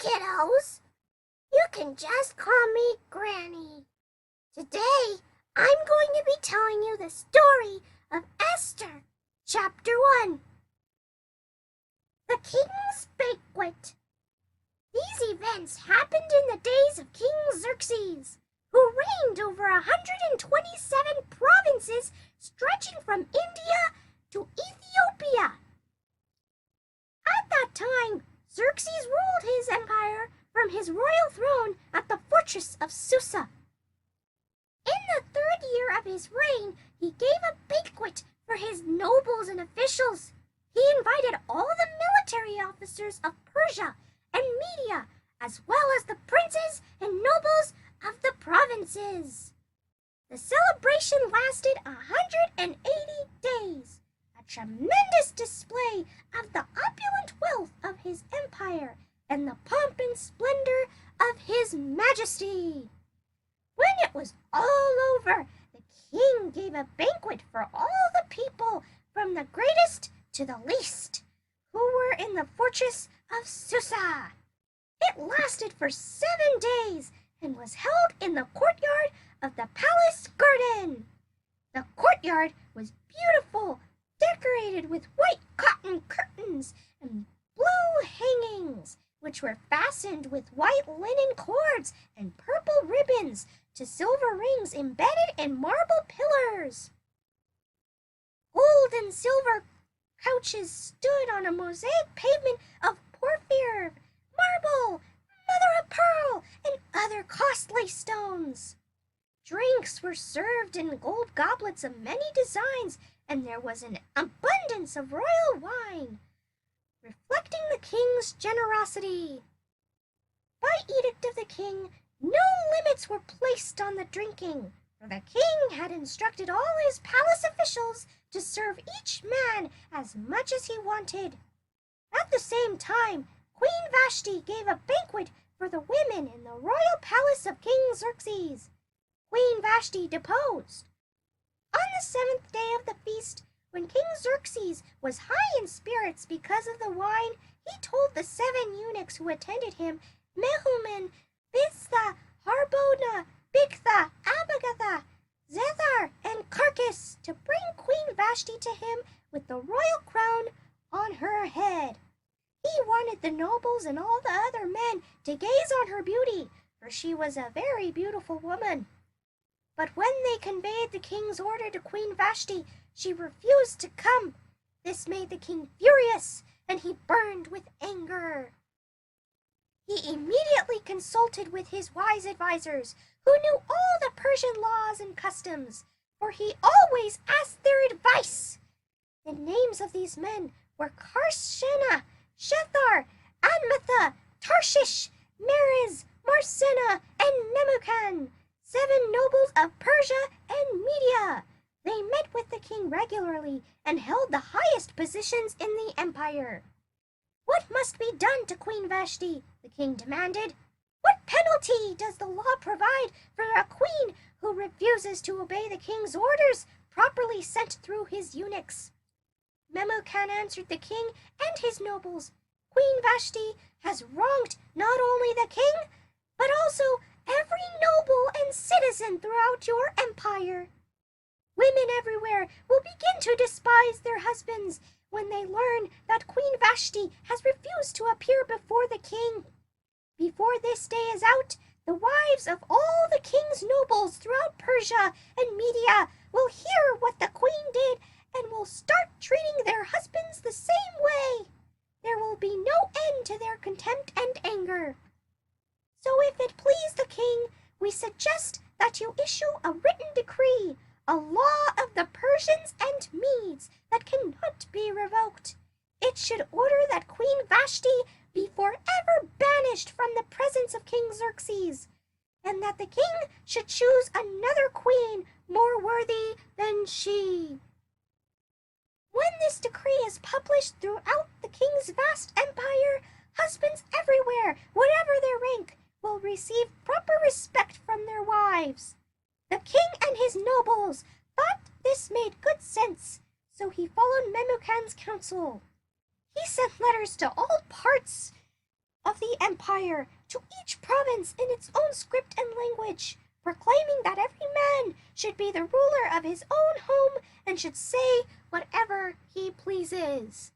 kiddos. You can just call me Granny. Today, I'm going to be telling you the story of Esther, Chapter 1. The King's Banquet. These events happened in the days of King Xerxes, who reigned over 127 provinces stretching from India to Ethiopia. At that time, Xerxes ruled his empire from his royal throne at the fortress of Susa. In the 3rd year of his reign, he gave a banquet for his nobles and officials. He invited all the military officers of Persia and Media, as well as the princes and nobles of the provinces. The celebration lasted 180 days, a tremendous display of the opulent wealth of his empire and the pomp and splendor of his majesty. When it was all over, the king gave a banquet for all the people, from the greatest to the least, who were in the fortress of Susa. It lasted for 7 days and was held in the courtyard of the palace garden. The courtyard was beautiful, decorated with white cotton curtains and blue hangings, which were fastened with white linen cords and purple ribbons to silver rings embedded in marble pillars. Gold and silver couches stood on a mosaic pavement of porphyry, marble, mother of pearl, and other costly stones. Drinks were served in gold goblets of many designs, and there was an abundance of royal wine, reflecting the king's generosity. By edict of the king, no limits were placed on the drinking, for the king had instructed all his palace officials to serve each man as much as he wanted. At the same time, Queen Vashti gave a banquet for the women in the royal palace of King Xerxes. Queen Vashti deposed. On the 7th day of the feast, when King Xerxes was high in spirits because of the wine, he told the 7 eunuchs who attended him, Mehuman, Biztha, Harbona, Bigtha, Abagatha, Zethar, and Carcass, to bring Queen Vashti to him with the royal crown on her head. He wanted the nobles and all the other men to gaze on her beauty, for she was a very beautiful woman. But when they conveyed the king's order to Queen Vashti, she refused to come. This made the king furious, and he burned with anger. He immediately consulted with his wise advisers, who knew all the Persian laws and customs, for he always asked their advice. The names of these men were Karshena, Shethar, Admatha, Tarshish, Meres, Marsena, and Memucan, 7 nobles of Persia and Media. They met with the king regularly and held the highest positions in the empire. What must be done to Queen Vashti? The king demanded. What penalty does the law provide for a queen who refuses to obey the king's orders properly sent through his eunuchs? Memucan answered the king and his nobles, Queen Vashti has wronged not only the king, but also every noble and citizen throughout your empire. Women everywhere will begin to despise their husbands when they learn that Queen Vashti has refused to appear before the king. Before this day is out, the wives of all the king's nobles throughout Persia and Media will hear what the queen did and will start treating their husbands the same way. There will be no end to their contempt and anger. So if it please the king, we suggest that you issue a written decree, a law of the Persians and Medes that cannot be revoked. It should order that Queen Vashti be forever banished from the presence of King Xerxes, and that the king should choose another queen more worthy than she. When this decree is published throughout the king's vast empire, husbands everywhere, whatever their rank, will receive proper respect from their wives. The king and his nobles thought this made good sense, so he followed Memucan's counsel. He sent letters to all parts of the the empire, to each province in its own script and language, proclaiming that every man should be the ruler of his own home and should say whatever he pleases.